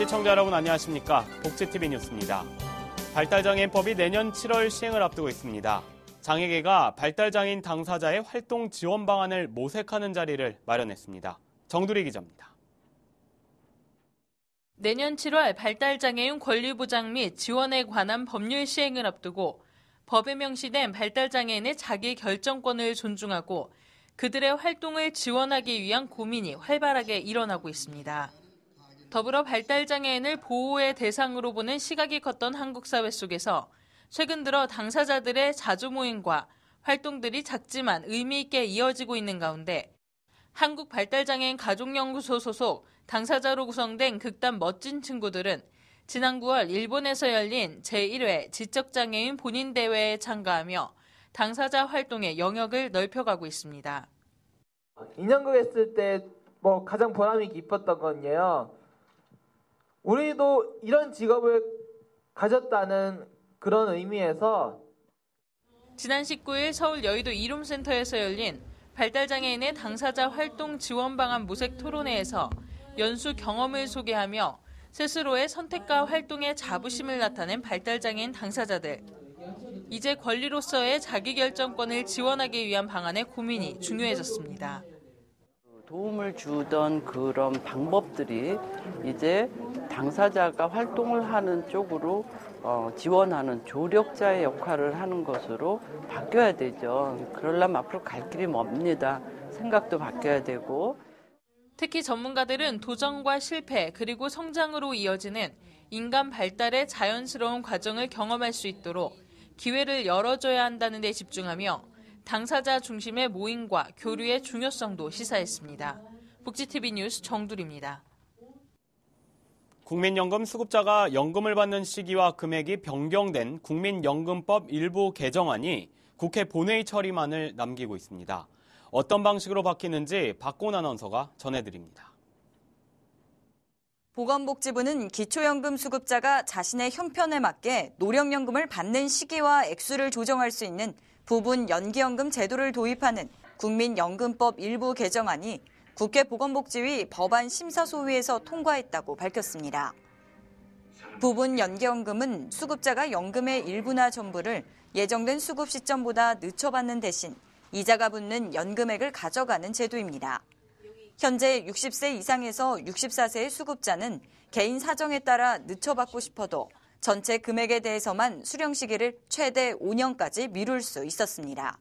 시청자 여러분 안녕하십니까? 복지TV 뉴스입니다. 발달장애인법이 내년 7월 시행을 앞두고 있습니다. 장애계가 발달장애인 당사자의 활동 지원 방안을 모색하는 자리를 마련했습니다. 정두리 기자입니다. 내년 7월 발달장애인 권리보장 및 지원에 관한 법률 시행을 앞두고 법에 명시된 발달장애인의 자기 결정권을 존중하고 그들의 활동을 지원하기 위한 고민이 활발하게 일어나고 있습니다. 더불어 발달장애인을 보호의 대상으로 보는 시각이 컸던 한국 사회 속에서 최근 들어 당사자들의 자주 모임과 활동들이 작지만 의미 있게 이어지고 있는 가운데 한국발달장애인 가족연구소 소속 당사자로 구성된 극단 멋진 친구들은 지난 9월 일본에서 열린 제1회 지적장애인 본인대회에 참가하며 당사자 활동의 영역을 넓혀가고 있습니다. 인형극 했을 때 가장 보람이 깊었던 건요. 우리도 이런 직업을 가졌다는 그런 의미에서 지난 19일 서울 여의도 이룸센터에서 열린 발달장애인의 당사자 활동 지원 방안 모색 토론회에서 연수 경험을 소개하며 스스로의 선택과 활동에 자부심을 나타낸 발달장애인 당사자들. 이제 권리로서의 자기결정권을 지원하기 위한 방안의 고민이 중요해졌습니다. 도움을 주던 그런 방법들이 이제 당사자가 활동을 하는 쪽으로 지원하는 조력자의 역할을 하는 것으로 바뀌어야 되죠. 그러려면 앞으로 갈 길이 멉니다. 생각도 바뀌어야 되고. 특히 전문가들은 도전과 실패 그리고 성장으로 이어지는 인간 발달의 자연스러운 과정을 경험할 수 있도록 기회를 열어줘야 한다는 데 집중하며 당사자 중심의 모임과 교류의 중요성도 시사했습니다. 복지TV 뉴스 정두리입니다. 국민연금 수급자가 연금을 받는 시기와 금액이 변경된 국민연금법 일부 개정안이 국회 본회의 처리만을 남기고 있습니다. 어떤 방식으로 바뀌는지 박고은 아나운서가 전해드립니다. 보건복지부는 기초연금 수급자가 자신의 형편에 맞게 노령연금을 받는 시기와 액수를 조정할 수 있는 부분 연기연금 제도를 도입하는 국민연금법 일부 개정안이 국회 보건복지위 법안 심사소위에서 통과했다고 밝혔습니다. 부분 연기연금은 수급자가 연금의 일부나 전부를 예정된 수급 시점보다 늦춰받는 대신 이자가 붙는 연금액을 가져가는 제도입니다. 현재 60세 이상에서 64세의 수급자는 개인 사정에 따라 늦춰받고 싶어도 전체 금액에 대해서만 수령 시기를 최대 5년까지 미룰 수 있었습니다.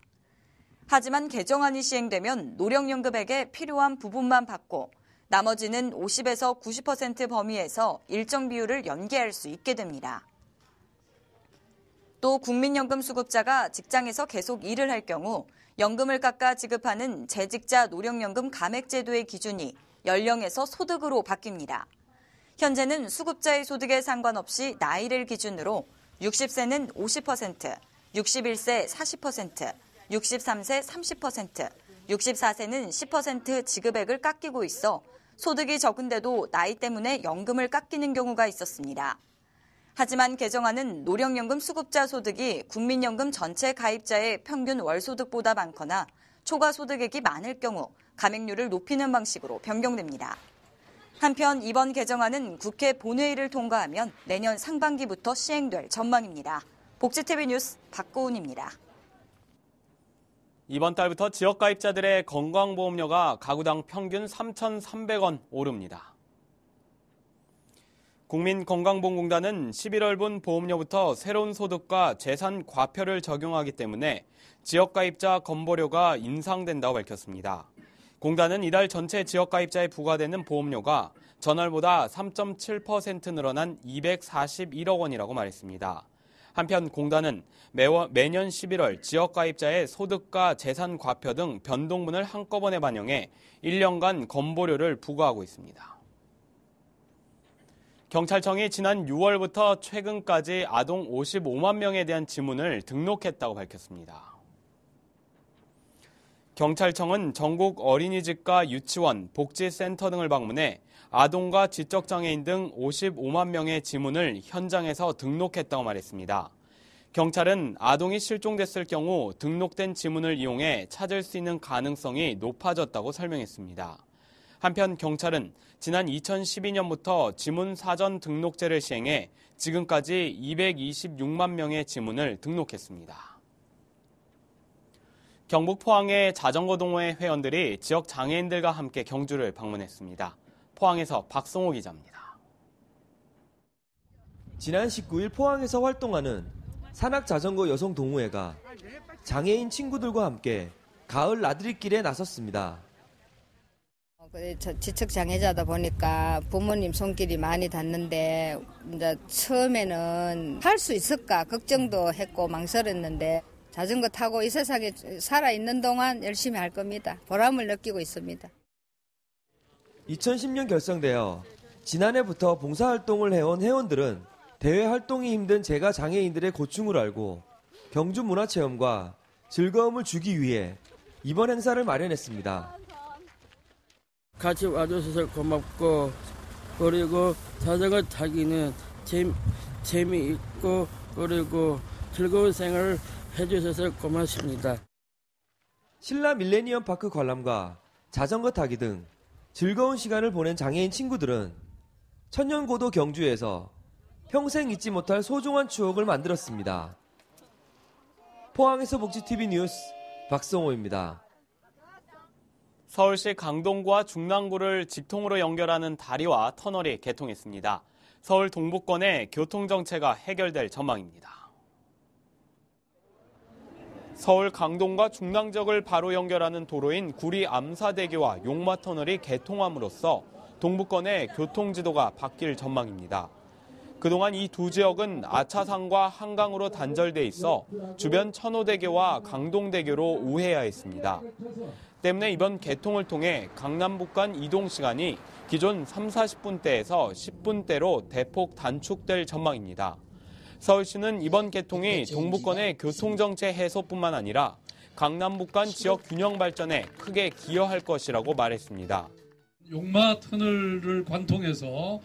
하지만 개정안이 시행되면 노령연금액의 필요한 부분만 받고 나머지는 50에서 90% 범위에서 일정 비율을 연계할 수 있게 됩니다. 또 국민연금 수급자가 직장에서 계속 일을 할 경우 연금을 깎아 지급하는 재직자 노령연금 감액제도의 기준이 연령에서 소득으로 바뀝니다. 현재는 수급자의 수득에 상관없이 나이를 기준으로 60세는 50%, 61세 40%, 63세 30%, 64세는 10% 지급액을 깎이고 있어 소득이 적은데도 나이 때문에 연금을 깎이는 경우가 있었습니다. 하지만 개정안은 노령연금 수급자 소득이 국민연금 전체 가입자의 평균 월소득보다 많거나 초과 소득액이 많을 경우 감액률을 높이는 방식으로 변경됩니다. 한편 이번 개정안은 국회 본회의를 통과하면 내년 상반기부터 시행될 전망입니다. 복지TV 뉴스 박고은입니다. 이번 달부터 지역가입자들의 건강보험료가 가구당 평균 3,300원 오릅니다. 국민건강보험공단은 11월분 보험료부터 새로운 소득과 재산 과표를 적용하기 때문에 지역가입자 건보료가 인상된다고 밝혔습니다. 공단은 이달 전체 지역가입자에 부과되는 보험료가 전월보다 3.7% 늘어난 241억 원이라고 말했습니다. 한편 공단은 매년 11월 지역가입자의 소득과 재산 과표 등 변동분을 한꺼번에 반영해 1년간 건보료를 부과하고 있습니다. 경찰청이 지난 6월부터 최근까지 아동 55만 명에 대한 지문을 등록했다고 밝혔습니다. 경찰청은 전국 어린이집과 유치원, 복지센터 등을 방문해 아동과 지적장애인 등 55만 명의 지문을 현장에서 등록했다고 말했습니다. 경찰은 아동이 실종됐을 경우 등록된 지문을 이용해 찾을 수 있는 가능성이 높아졌다고 설명했습니다. 한편 경찰은 지난 2012년부터 지문 사전 등록제를 시행해 지금까지 226만 명의 지문을 등록했습니다. 경북 포항의 자전거 동호회 회원들이 지역 장애인들과 함께 경주를 방문했습니다. 포항에서 박성호 기자입니다. 지난 19일 포항에서 활동하는 산악자전거 여성 동호회가 장애인 친구들과 함께 가을 나들이길에 나섰습니다. 지적장애자다 보니까 부모님 손길이 많이 닿는데 이제 처음에는 할 수 있을까 걱정도 했고 망설였는데 자전거 타고 이 세상에 살아있는 동안 열심히 할 겁니다. 보람을 느끼고 있습니다. 2010년 결성되어 지난해부터 봉사활동을 해온 회원들은 대외 활동이 힘든 재가 장애인들의 고충을 알고 경주 문화체험과 즐거움을 주기 위해 이번 행사를 마련했습니다. 같이 와주셔서 고맙고 그리고 자전거 타기는 재미있고 그리고 즐거운 생활을 해주셔서 고맙습니다. 신라 밀레니엄 파크 관람과 자전거 타기 등 즐거운 시간을 보낸 장애인 친구들은 천년고도 경주에서 평생 잊지 못할 소중한 추억을 만들었습니다. 포항에서 복지TV 뉴스 박성호입니다. 서울시 강동구와 중랑구를 직통으로 연결하는 다리와 터널이 개통했습니다. 서울 동부권의 교통정체가 해결될 전망입니다. 서울 강동과 중랑 지역을 바로 연결하는 도로인 구리 암사대교와 용마터널이 개통함으로써 동부권의 교통지도가 바뀔 전망입니다. 그동안 이 두 지역은 아차산과 한강으로 단절돼 있어 주변 천호대교와 강동대교로 우회해야 했습니다. 때문에 이번 개통을 통해 강남북 간 이동 시간이 기존 30-40분대에서 10분대로 대폭 단축될 전망입니다. 서울시는 이번 개통이 동부권의 교통정체 해소뿐만 아니라 강남북 간 지역 균형 발전에 크게 기여할 것이라고 말했습니다. 용마 터널을 관통해서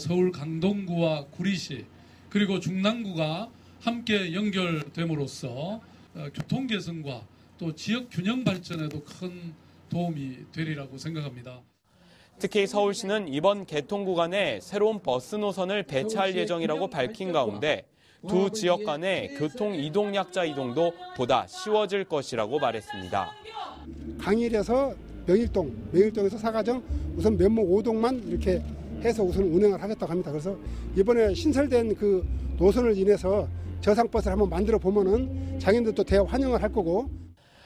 서울 강동구와 구리시 그리고 중랑구가 함께 연결됨으로써 교통 개선과 또 지역 균형 발전에도 큰 도움이 되리라고 생각합니다. 특히 서울시는 이번 개통 구간에 새로운 버스 노선을 배치할 예정이라고 밝힌 가운데 두 지역 간의 교통 이동 약자 이동도 보다 쉬워질 것이라고 말했습니다. 강일에서 명일동에서 사가정 우선 면목 5동만 이렇게 해서 우선 운행을 하겠다고 합니다. 그래서 이번에 신설된 그 노선을 인해서 저상버스를 한번 만들어 보면은 장애인들도 대환영을 할 거고.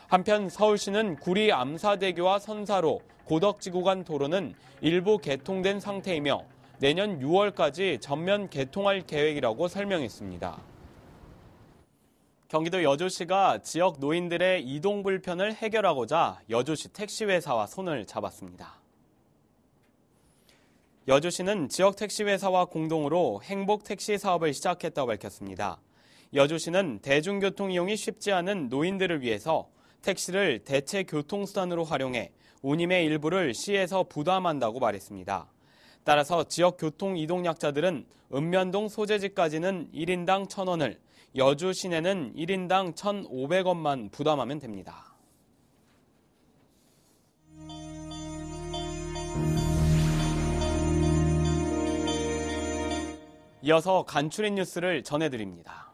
한편 서울시는 구리 암사대교와 선사로, 고덕지 구간 도로는 일부 개통된 상태이며 내년 6월까지 전면 개통할 계획이라고 설명했습니다. 경기도 여주시가 지역 노인들의 이동 불편을 해결하고자 여주시 택시회사와 손을 잡았습니다. 여주시는 지역 택시회사와 공동으로 행복택시 사업을 시작했다고 밝혔습니다. 여주시는 대중교통 이용이 쉽지 않은 노인들을 위해서 택시를 대체 교통수단으로 활용해 운임의 일부를 시에서 부담한다고 말했습니다. 따라서 지역 교통 이동약자들은 읍면동 소재지까지는 1인당 1,000원을, 여주 시내는 1인당 1,500원만 부담하면 됩니다. 이어서 간추린 뉴스를 전해드립니다.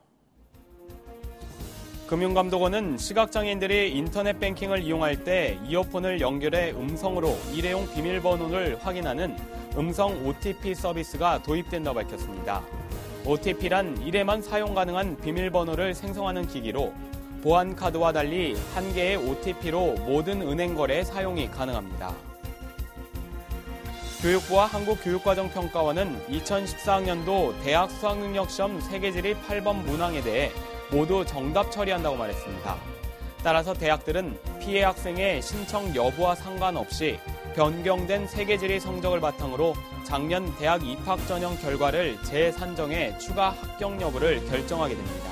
금융감독원은 시각장애인들이 인터넷 뱅킹을 이용할 때 이어폰을 연결해 음성으로 일회용 비밀번호를 확인하는 음성 OTP 서비스가 도입된다고 밝혔습니다. OTP란 1회만 사용 가능한 비밀번호를 생성하는 기기로 보안카드와 달리 한 개의 OTP로 모든 은행 거래에 사용이 가능합니다. 교육부와 한국교육과정평가원은 2014학년도 대학 수학능력시험 세계지리 8번 문항에 대해 모두 정답 처리한다고 말했습니다. 따라서 대학들은 피해 학생의 신청 여부와 상관없이 변경된 세계지리 성적을 바탕으로 작년 대학 입학 전형 결과를 재산정해 추가 합격 여부를 결정하게 됩니다.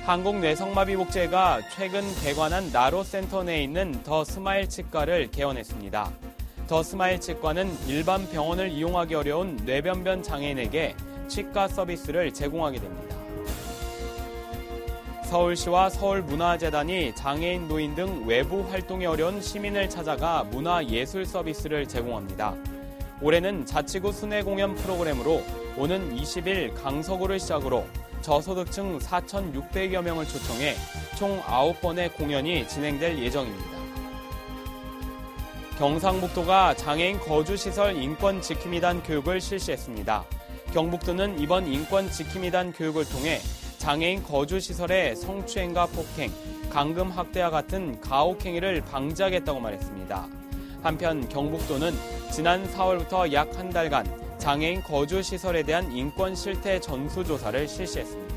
한국뇌성마비복지회가 최근 개관한 나로센터 내에 있는 더 스마일 치과를 개원했습니다. 더 스마일 치과는 일반 병원을 이용하기 어려운 뇌변변 장애인에게 치과 서비스를 제공하게 됩니다. 서울시와 서울문화재단이 장애인, 노인 등 외부 활동이 어려운 시민을 찾아가 문화예술 서비스를 제공합니다. 올해는 자치구 순회공연 프로그램으로 오는 20일 강서구를 시작으로 저소득층 4,600여 명을 초청해 총 9번의 공연이 진행될 예정입니다. 경상북도가 장애인 거주시설 인권지킴이단 교육을 실시했습니다. 경북도는 이번 인권지킴이단 교육을 통해 장애인 거주시설의 성추행과 폭행, 감금학대와 같은 가혹행위를 방지하겠다고 말했습니다. 한편 경북도는 지난 4월부터 약 한 달간 장애인 거주시설에 대한 인권 실태 전수조사를 실시했습니다.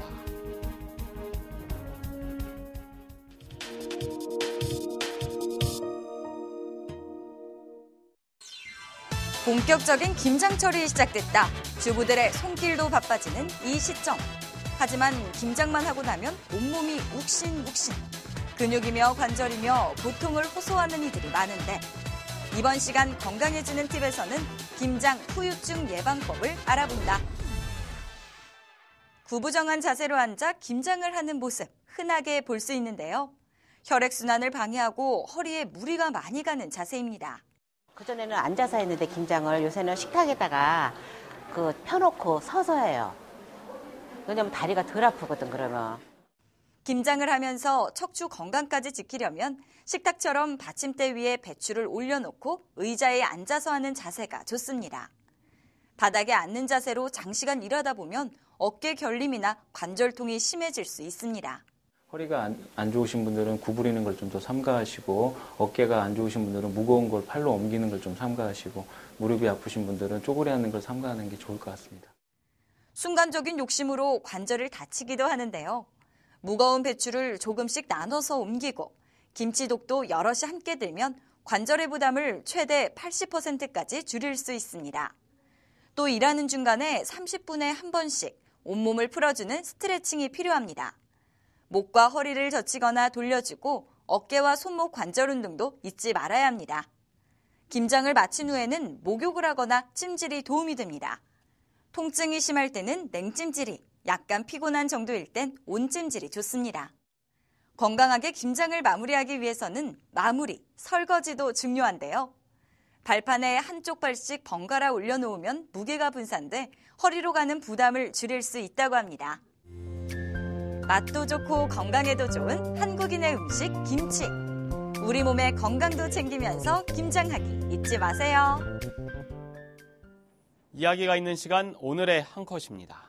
본격적인 김장철이 시작됐다. 주부들의 손길도 바빠지는 이 시점. 하지만 김장만 하고 나면 온몸이 욱신욱신. 근육이며 관절이며 고통을 호소하는 이들이 많은데 이번 시간 건강해지는 팁에서는 김장 후유증 예방법을 알아본다. 구부정한 자세로 앉아 김장을 하는 모습 흔하게 볼 수 있는데요. 혈액순환을 방해하고 허리에 무리가 많이 가는 자세입니다. 그전에는 앉아서 했는데 김장을 요새는 식탁에다가 펴놓고 서서 해요. 왜냐면 다리가 덜 아프거든 그러면. 김장을 하면서 척추 건강까지 지키려면 식탁처럼 받침대 위에 배추를 올려놓고 의자에 앉아서 하는 자세가 좋습니다. 바닥에 앉는 자세로 장시간 일하다 보면 어깨 결림이나 관절통이 심해질 수 있습니다. 허리가 안 좋으신 분들은 구부리는 걸 좀 더 삼가하시고 어깨가 안 좋으신 분들은 무거운 걸 팔로 옮기는 걸 좀 삼가하시고 무릎이 아프신 분들은 쪼그려 앉는 걸 삼가하는 게 좋을 것 같습니다. 순간적인 욕심으로 관절을 다치기도 하는데요. 무거운 배추를 조금씩 나눠서 옮기고 김치독도 여럿이 함께 들면 관절의 부담을 최대 80%까지 줄일 수 있습니다. 또 일하는 중간에 30분에 한 번씩 온몸을 풀어주는 스트레칭이 필요합니다. 목과 허리를 젖히거나 돌려주고 어깨와 손목 관절 운동도 잊지 말아야 합니다. 김장을 마친 후에는 목욕을 하거나 찜질이 도움이 됩니다. 통증이 심할 때는 냉찜질이, 약간 피곤한 정도일 땐 온찜질이 좋습니다. 건강하게 김장을 마무리하기 위해서는 마무리, 설거지도 중요한데요. 발판에 한쪽 발씩 번갈아 올려놓으면 무게가 분산돼 허리로 가는 부담을 줄일 수 있다고 합니다. 맛도 좋고 건강에도 좋은 한국인의 음식 김치. 우리 몸의 건강도 챙기면서 김장하기 잊지 마세요. 이야기가 있는 시간 오늘의 한 컷입니다.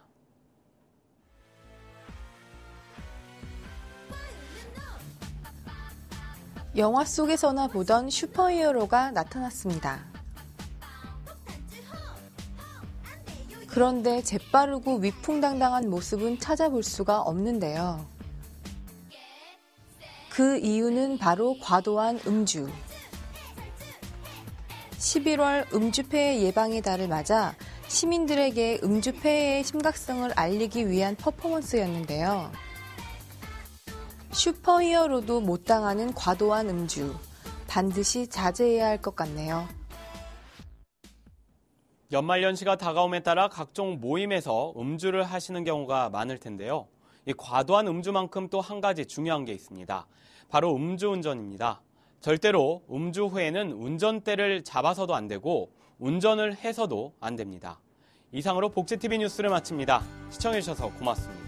영화 속에서나 보던 슈퍼히어로가 나타났습니다. 그런데 재빠르고 위풍당당한 모습은 찾아볼 수가 없는데요. 그 이유는 바로 과도한 음주. 11월 음주폐해 예방의 달을 맞아 시민들에게 음주폐해의 심각성을 알리기 위한 퍼포먼스였는데요. 슈퍼히어로도 못 당하는 과도한 음주, 반드시 자제해야 할 것 같네요. 연말연시가 다가옴에 따라 각종 모임에서 음주를 하시는 경우가 많을 텐데요. 이 과도한 음주만큼 또 한 가지 중요한 게 있습니다. 바로 음주운전입니다. 절대로 음주 후에는 운전대를 잡아서도 안 되고 운전을 해서도 안 됩니다. 이상으로 복지TV 뉴스를 마칩니다. 시청해주셔서 고맙습니다.